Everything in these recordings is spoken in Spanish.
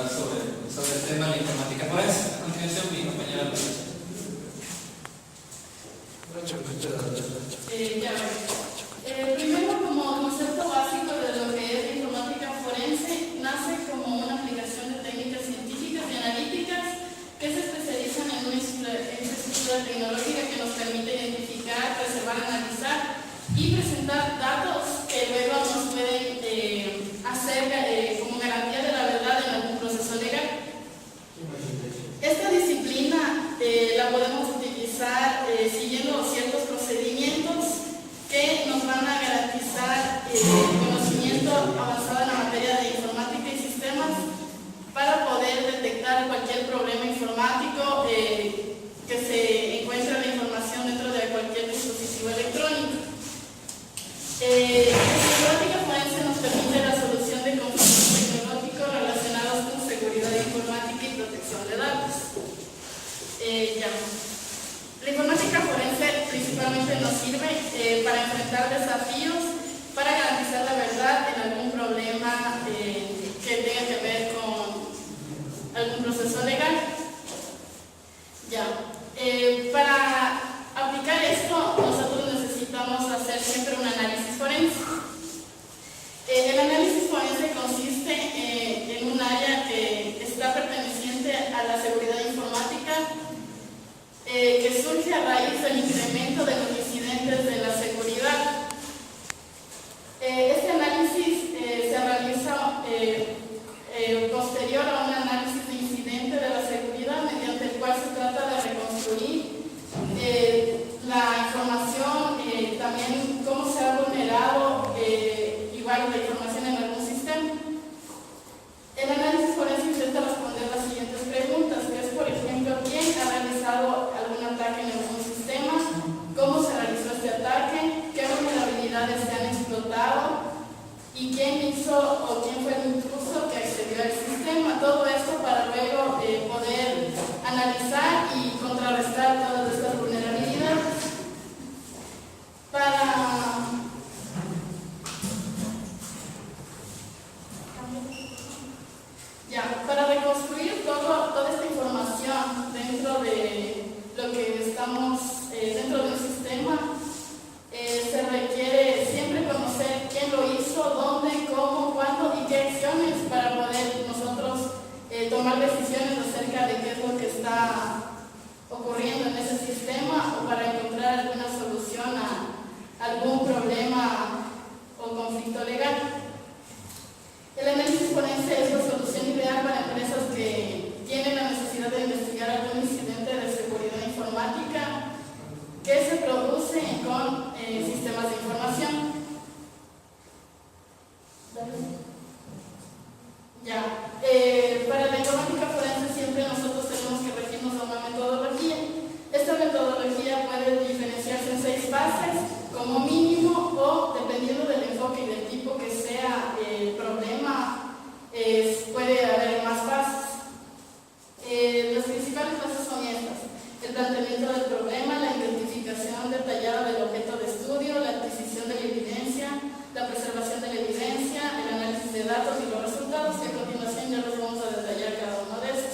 hablar sobre el tema de la informática forense. A continuación, mi compañera Luisa. Primero, como concepto básico de lo que es la informática forense, nace como una aplicación de técnicas científicas y analíticas que se especializan en una infraestructura tecnológica que nos permite identificar, preservar, analizar y presentar datos que luego nos pueden hacer como garantía de la verdad en algún proceso legal. Esta disciplina la podemos utilizar siguiendo ciertos procedimientos que nos van a garantizar conocimiento avanzado en la materia de informática y sistemas para poder detectar cualquier problema informático que se encuentre en la información dentro de cualquier dispositivo electrónico. La informática forense nos permite la solución de conflictos tecnológicos relacionados con seguridad informática y protección de datos. La informática forense principalmente nos sirve para enfrentar desafíos, para garantizar la verdad en algún problema que tenga que ver con algún proceso legal. Para aplicar esto, nosotros necesitamos hacer siempre un análisis forense. El análisis forense consiste en un área que está perteneciente a la seguridad informática, que surge a raíz del incremento de los incidentes de la seguridad. Este análisis se realiza posterior a un análisis de incidente de la seguridad, mediante el cual se trata de reconstruir la información, también cómo se ha vulnerado igual la información en algún sistema. El análisis forense intenta responder las siguientes preguntas, que es, por ejemplo, ¿quién ha realizado algún ataque en algún sistema? ¿Cómo se realizó este ataque? ¿Qué vulnerabilidades se han explotado? ¿Y quién hizo o quién fue el intruso que accedió al sistema? Todo esto para luego poder analizar y contrarrestar todas estas vulnerabilidades. Para reconstruir toda esta información dentro de lo que estamos dentro de un sistema, se requiere siempre conocer quién lo hizo, dónde, cómo, cuándo y qué acciones para poder nosotros tomar decisiones acerca de qué es lo que está ocurriendo en ese sistema o para encontrar alguna solución a algún problema o conflicto legal. El análisis forense es la solución ideal para empresas que tienen la necesidad de investigar algún incidente de seguridad informática que se produce con sistemas de información. Para la informática forense siempre nosotros tenemos que regirnos a una metodología. Esta metodología puede diferenciarse en 6 fases como mínimo, o dependiendo del enfoque y del tipo que sea el problema, puede haber más fases. Las principales fases son estas: el planteamiento del problema, la identificación detallada del objeto de estudio, la adquisición de la evidencia, la preservación de la evidencia, el análisis de datos y los resultados, que a continuación ya los vamos a detallar cada uno de estos.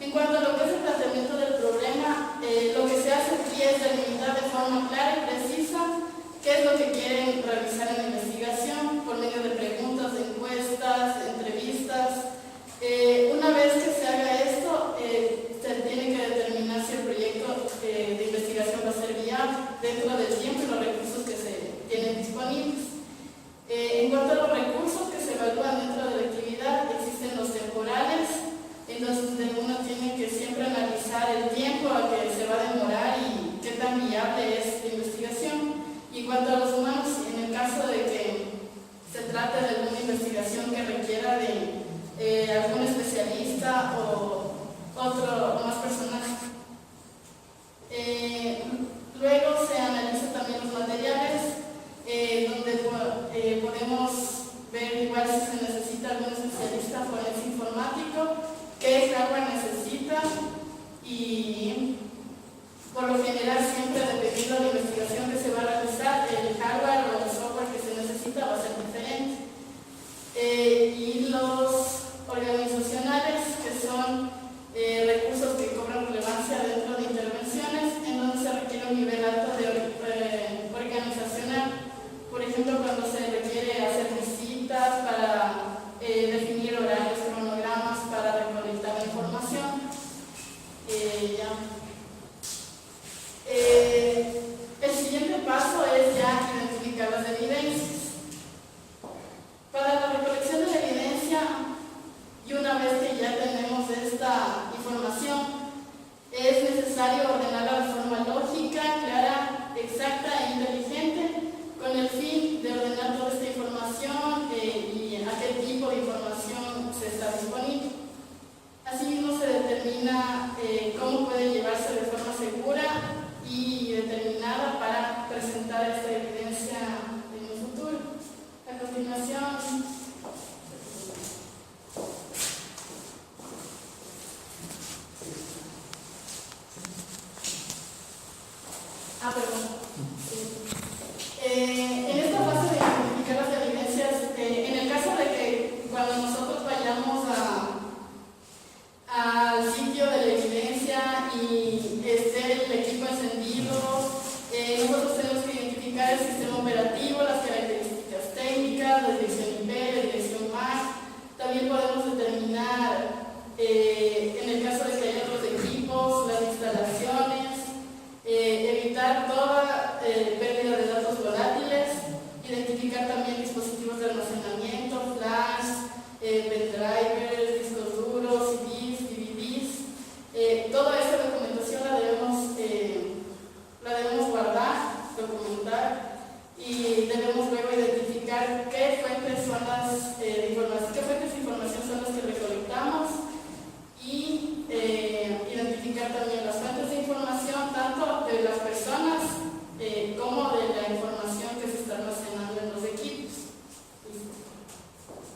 En cuanto a lo que es el planteamiento del problema, lo que se hace aquí es delimitar de forma clara y precisa qué es lo que quieren realizar en la investigación por medio de preguntas, de encuestas, de entrevistas. Una vez que se haga esto, se tiene que determinar si el proyecto de investigación va a ser viable dentro del tiempo y los recursos que se tienen disponibles. En cuanto a los recursos que se evalúan dentro de la actividad, existen los temporales, entonces uno tiene que siempre analizar el tiempo a que se va a demorar y qué tan viable es la investigación. Y en cuanto a los humanos, en el caso de que se trate de alguna investigación que requiera de algún especialista o más personal. Luego se analizan también los materiales, donde podemos ver igual si se necesita algún especialista forense informático, qué hardware necesita, y por lo general siempre dependiendo de la investigación que se va a realizar, el hardware o el software que se necesita va a ser diferente. información. Perdón. En esta fase de identificar las evidencias, en el caso de que cuando nosotros vayamos al sitio de la evidencia y esté el equipo encendido, nosotros tenemos que identificar el sistema operativo, las características técnicas, la dirección IP, la dirección MAC. También podemos determinar, en el caso de que haya otros equipos, las instalaciones, evitar toda pérdida de datos volátiles, identificar también dispositivos de almacenamiento, flash, pendrivers, discos duros, CDs, DVDs. Toda esta documentación la debemos guardar, documentar, y debemos luego identificar qué fuentes de información son las que recolectamos, y identificar también las fuentes de información, tanto de las personas como de la información que se está almacenando en los equipos.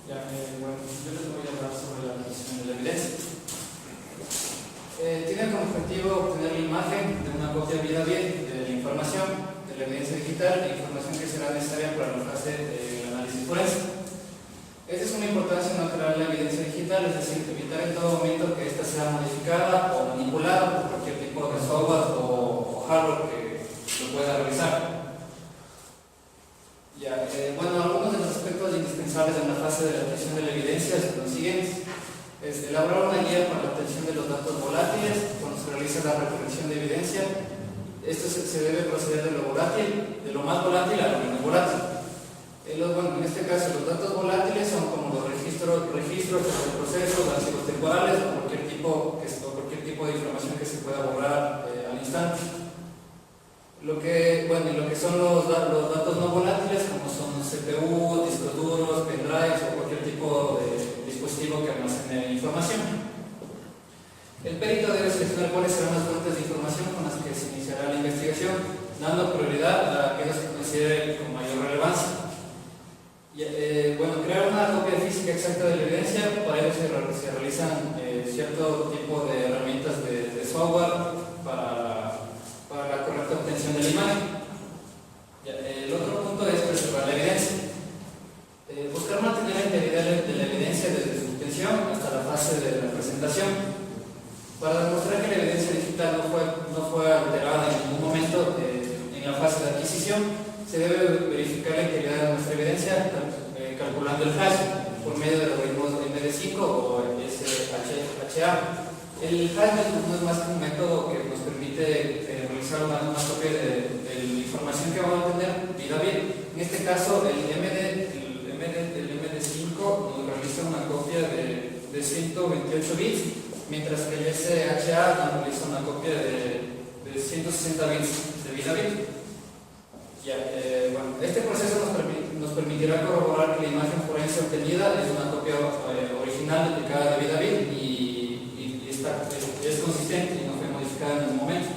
Bueno, yo les voy a hablar sobre la adquisición de la evidencia. Tiene como objetivo obtener la imagen de una copia vida bien de la información, de la evidencia digital e información que será necesaria para la fase del análisis forense. Esta es una importancia no crear la evidencia digital, es decir, evitar en todo momento que ésta sea modificada o manipulada por cualquier tipo de software o hardware que lo pueda realizar. Bueno, algunos de los aspectos indispensables en la fase de la obtención de la evidencia son los siguientes. Elaborar una guía para la obtención de los datos volátiles cuando se realiza la recolección de evidencia. Esto se debe proceder de lo más volátil a lo menos volátil. En este caso, los datos volátiles son como los registros de procesos, archivos temporales o cualquier tipo de información que se pueda borrar al instante. Lo que son los datos no volátiles, como son CPU, discos duros, pendrives o cualquier tipo de dispositivo que almacene información. El perito debe seleccionar cuáles serán las fuentes de información con las que se iniciará la investigación, dando prioridad a aquellas que considere con mayor relevancia. Crear una copia física exacta de la evidencia, para ello se realizan cierto tipo de herramientas de software para la correcta obtención de la imagen. El otro punto es preservar la evidencia. Buscar mantener la integridad de la evidencia desde su obtención hasta la fase de la presentación. Para demostrar que la evidencia digital no fue alterada en ningún momento en la fase de adquisición, se debe verificar la integridad de nuestra evidencia calculando el hash por medio de algoritmos MD5 o SHA. El hash no es más que un método que nos permite realizar una copia de la información que vamos a obtener vida bien. En este caso, el MD5 nos realiza una copia de 128 bits, mientras que el SHA nos realiza una copia de 160 bits de vida bien. Este proceso nos permitirá corroborar que la imagen forense obtenida es una copia original duplicada de vida bien y es consistente y no fue modificada en ningún momento.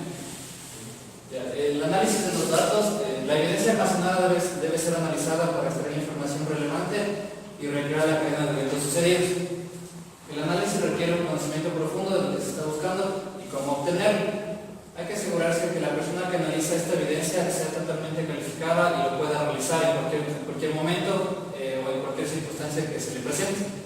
El análisis de los datos, la evidencia almacenada debe ser analizada para extraer información relevante y recrear la cadena de eventos sucedidos. El análisis requiere un conocimiento profundo de lo que se está buscando y cómo obtenerlo. Hay que asegurarse de que la persona que analiza esta evidencia sea totalmente calificada y lo pueda realizar en cualquier momento o en cualquier circunstancia que se le presente.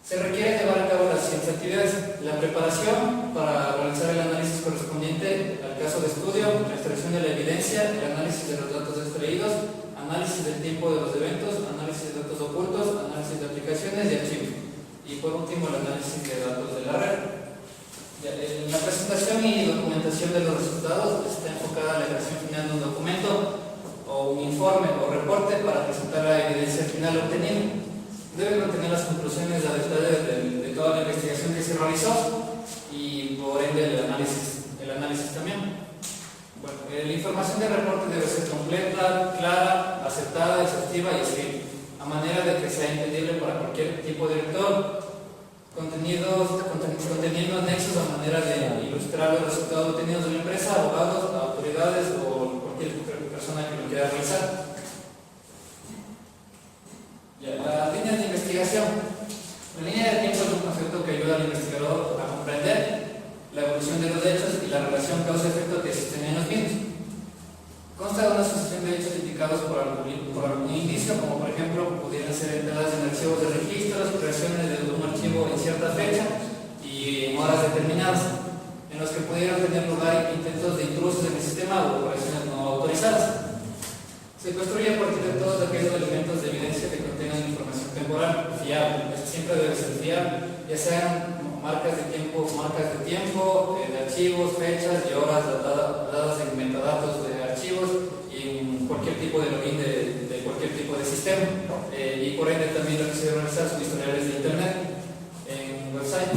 Se requiere llevar a cabo las siguientes actividades: la preparación para realizar el análisis correspondiente al caso de estudio, la extracción de la evidencia, el análisis de los datos extraídos, análisis del tiempo de los eventos, análisis de datos ocultos, análisis de aplicaciones y archivos, y por último el análisis de datos de la red. La presentación y documentación de los resultados está enfocada a la creación final de un documento o un informe o reporte para presentar la evidencia final obtenida. Debe contener las conclusiones a detalle de toda la investigación que se realizó y por ende el análisis también. La información del reporte debe ser completa, clara, aceptada, exhaustiva y escrita, a manera de que sea entendible para cualquier tipo de lector, conteniendo anexos a manera de ilustrar los resultados obtenidos de la empresa, abogados, autoridades o cualquier persona que lo quiera realizar. Ya, las líneas de investigación. La línea de tiempo es un concepto que ayuda al investigador a comprender la evolución de los hechos y la relación causa-efecto que existen en los mismos. Consta de una sucesión de hechos indicados por algún indicio, como por ejemplo pudieran ser entradas en archivos de registros, creaciones de un archivo en cierta fecha y en horas determinadas, en los que pudieran tener lugar intentos de intrusos en el sistema o operaciones no autorizadas. Se construye a partir de todos aquellos elementos de evidencia que contengan información temporal fiable. Esto siempre debe ser fiable, ya sean marcas de tiempo, de archivos, fechas y horas dadas en metadatos de archivos y en cualquier tipo de login de cualquier tipo de sistema. Y por ende también lo que se debe realizar son historiales de internet en website.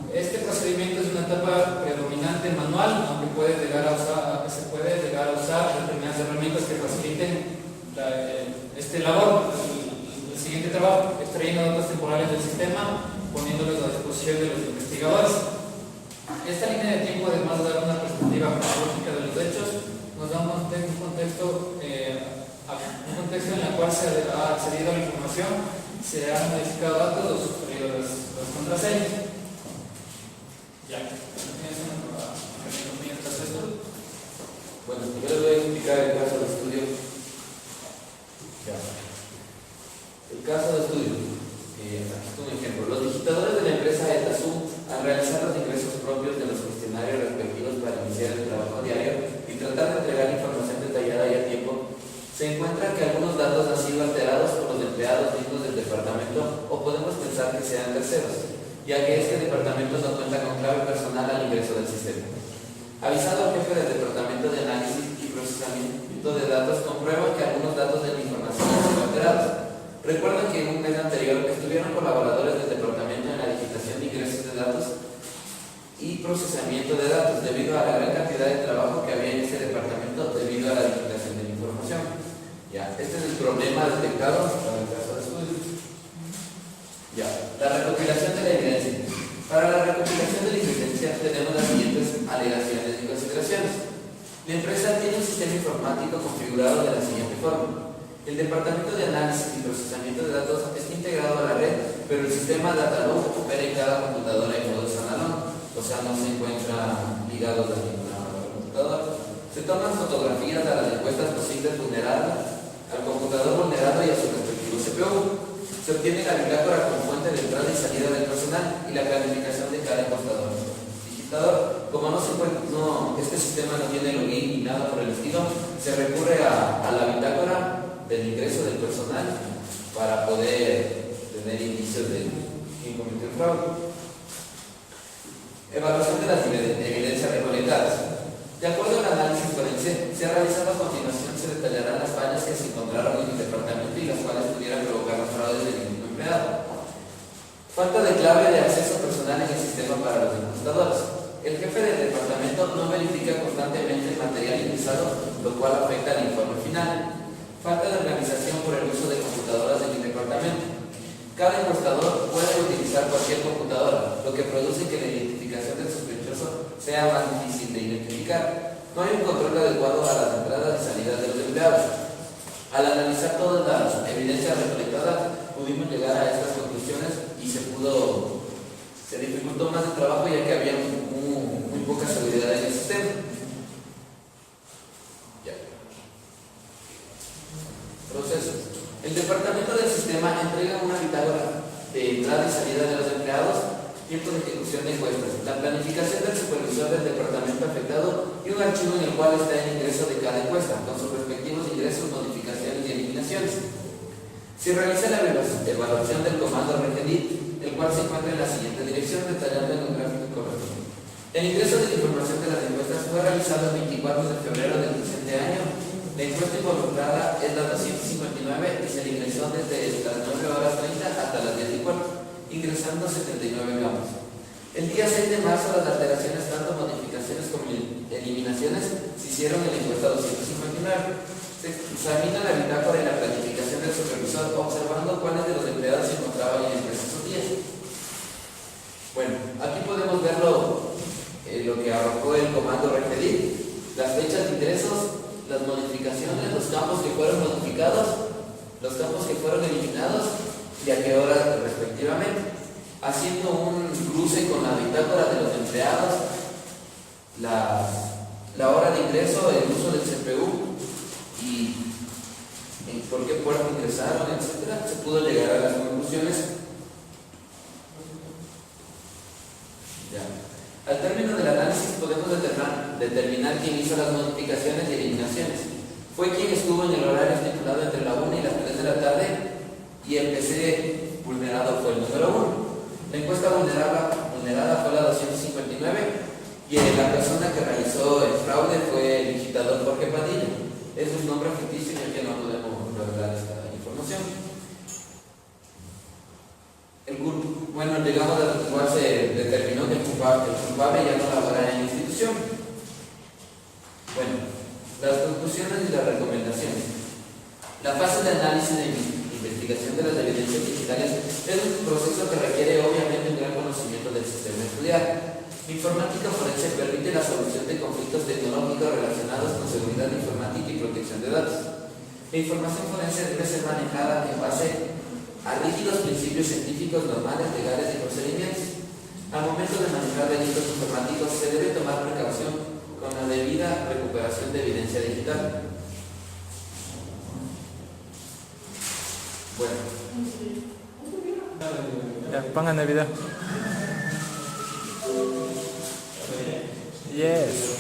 Este procedimiento es una etapa predominante manual, aunque se puede llegar a usar determinadas herramientas que faciliten este labor, el siguiente trabajo, extrayendo datos temporales del sistema, poniéndolos a disposición de los investigadores. Esta línea de tiempo, además de dar una perspectiva cronológica de los hechos, nos da un contexto en el cual se ha accedido a la información, se han modificado datos o sufrido las contraseñas. Ya, mientras esto. Bueno, yo les voy a explicar el caso de estudio. Ya. El caso de estudio. Aquí está un ejemplo. Los digitadores de la empresa Etasu, al realizar los ingresos propios de los cuestionarios respectivos para iniciar el trabajo diario y tratar de entregar información detallada y a tiempo, se encuentra que algunos datos han sido alterados por los empleados mismos del departamento, o podemos pensar que sean terceros, ya que este departamento no cuenta con clave personal al ingreso del sistema. Avisado al jefe del departamento de análisis y procesamiento de datos, comprueba que algunos datos de la información han sido alterados. Recuerden que en un mes anterior estuvieron colaboradores del departamento en la digitación de ingresos de datos y procesamiento de datos, debido a la gran cantidad de trabajo que había en ese departamento debido a la digitación de la información. Ya, este es el problema detectado para el caso de estudio. Ya, la recopilación de la evidencia. Para la recopilación de la evidencia tenemos las siguientes alegaciones y consideraciones. La empresa tiene un sistema informático configurado de la siguiente forma. El departamento de análisis y procesamiento de datos está integrado a la red, pero el sistema Datalog opera en cada computadora en modo standalone, o sea, no se encuentra ligados a ninguna computadora. Se toman fotografías a las encuestas posibles vulneradas al computador vulnerado y a su respectivo CPU. Se obtiene la bitácora como fuente de entrada y salida del personal y la planificación de cada encuestador. Digitador, como este sistema no tiene login ni nada por el estilo, se recurre a la bitácora del ingreso del personal para poder tener indicios de quién cometió el fraude. Evaluación de las evidencias recolectadas. De acuerdo al análisis forense, se ha realizado a continuación, se detallarán las fallas que se encontraron en el departamento y las cuales pudieran provocar los fraudes del mismo empleado. Falta de clave de acceso personal en el sistema para los encuestadores. El jefe del departamento no verifica constantemente el material ingresado, lo cual afecta al informe final. Falta de organización por el uso de computadoras en el departamento. Cada encuestador puede utilizar cualquier computadora, lo que produce que la identificación del sospechoso sea más difícil de identificar. No hay un control adecuado a las entradas y salidas de los empleados. Al analizar todas las evidencias recolectadas, pudimos llegar a estas conclusiones y se dificultó más el trabajo, ya que había muy poca seguridad en el sistema. Ya. Procesos. El departamento del sistema entrega una bitácora de entrada y salida de los empleados, tiempo de ejecución de encuestas, la planificación del supervisor del departamento afectado y un archivo en el cual está el ingreso de cada encuesta, con sus respectivos ingresos, modificaciones y eliminaciones. Se realiza la evaluación del comando requerir, el cual se encuentra en la siguiente dirección, detallando en un gráfico correspondiente. El ingreso de la información de las encuestas fue realizado el 24 de febrero del presente año. La encuesta involucrada es la 259 y se le ingresó desde las 9:30 hasta las 10:15, ingresando 79 campos. El día 6 de marzo las alteraciones, tanto modificaciones como eliminaciones, se hicieron en la encuesta 259. Se examina la bitácora y la planificación del supervisor, observando cuáles de los empleados se encontraban en la empresa esos días. Bueno, aquí podemos ver lo que arrojó el comando referir, las fechas de ingresos, las modificaciones, los campos que fueron modificados los campos que fueron eliminados y a qué hora respectivamente, haciendo un cruce con la bitácora de los empleados, la hora de ingreso, el uso del CPU y en por qué puerta ingresaron, etc. Se pudo llegar a las conclusiones. Ya. Al término del análisis podemos determinar quién hizo las modificaciones y eliminaciones. Fue quien estuvo en el horario estipulado entre la 1 y las 3 de la tarde y el PC vulnerado fue el número 1. La encuesta vulnerada fue la 259 y la persona que realizó el fraude fue el digitador Jorge Padilla. Es un nombre ficticio ya que no podemos revelar esta información. Llegamos a cual se determinó que el culpable ya no laborará en la institución. Bueno, las conclusiones y las recomendaciones. La fase de análisis de investigación de las evidencias digitales es un proceso que requiere obviamente un gran conocimiento del sistema estudiado. La informática forense permite la solución de conflictos tecnológicos relacionados con seguridad informática y protección de datos. La información forense debe ser manejada en base a rígidos principios científicos, normales, legales y procedimientos. Al momento de manejar delitos informáticos se debe tomar precaución con la debida recuperación de evidencia digital. Bueno. Ya, pongan el video. Yes.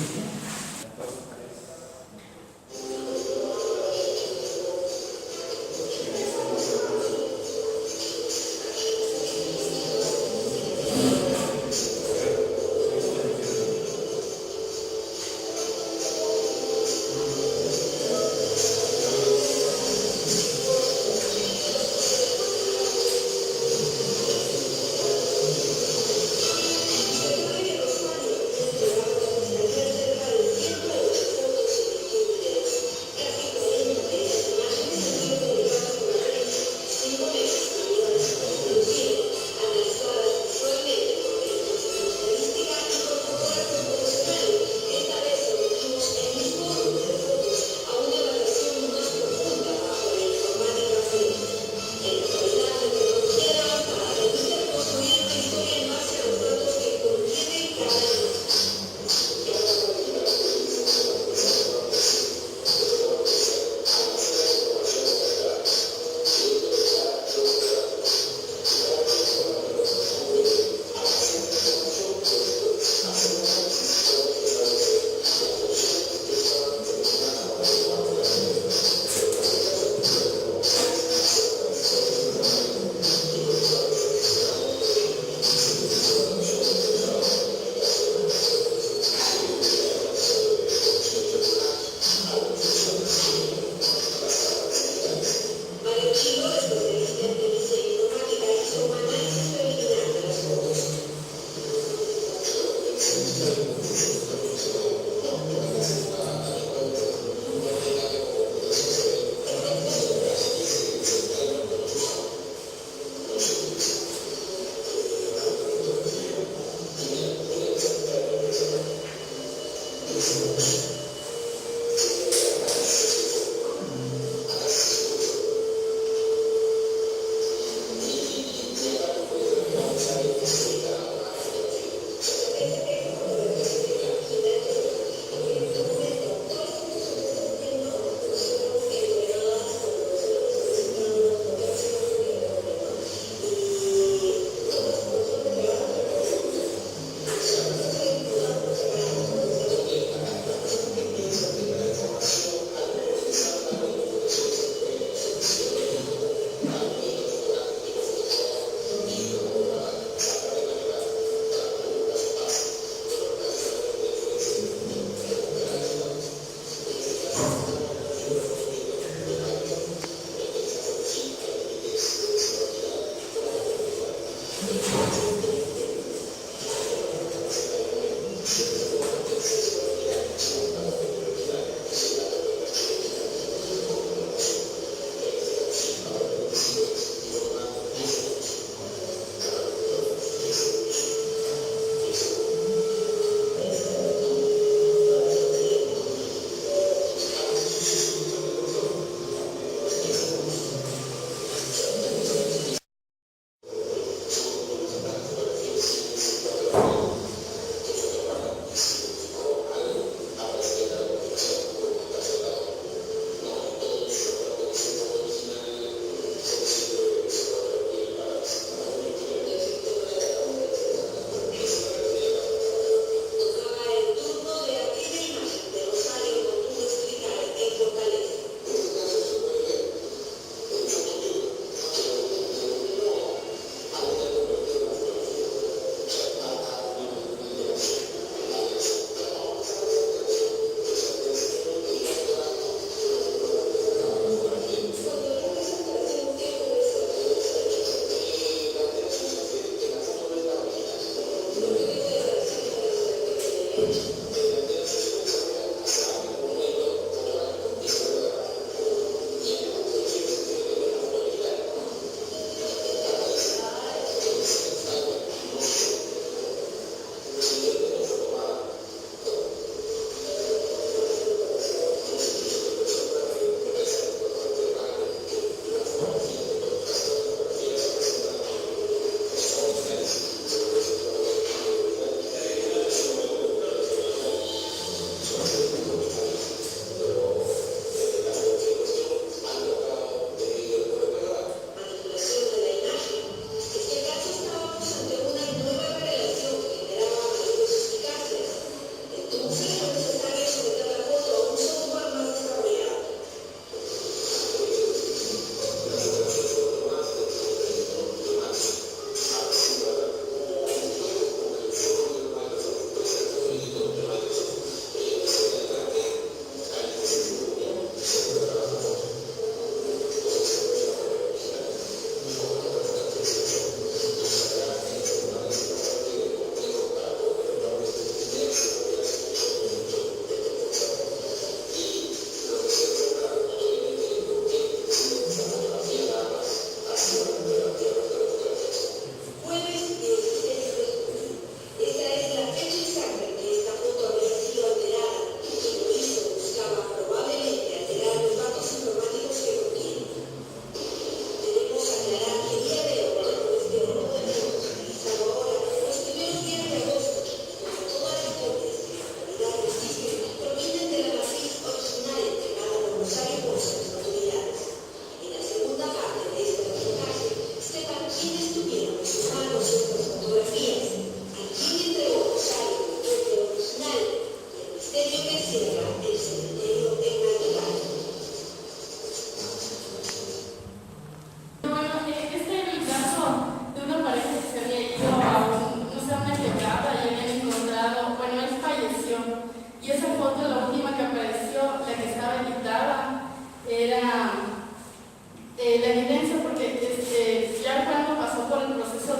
La evidencia, porque ya cuando pasó por el proceso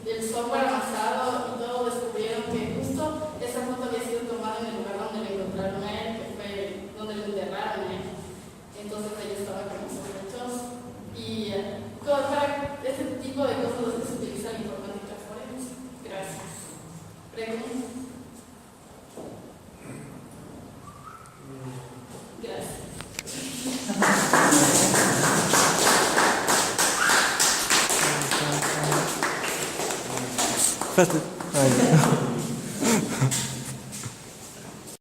del software avanzado y todo, descubrieron que justo esa foto había sido tomada en el lugar donde le encontraron a él, que fue donde le enterraron a él. Entonces ella estaba como sospechosa. Y para ese tipo de cosas se utiliza la informática forense. Gracias. Preguntas. Gracias. Ay.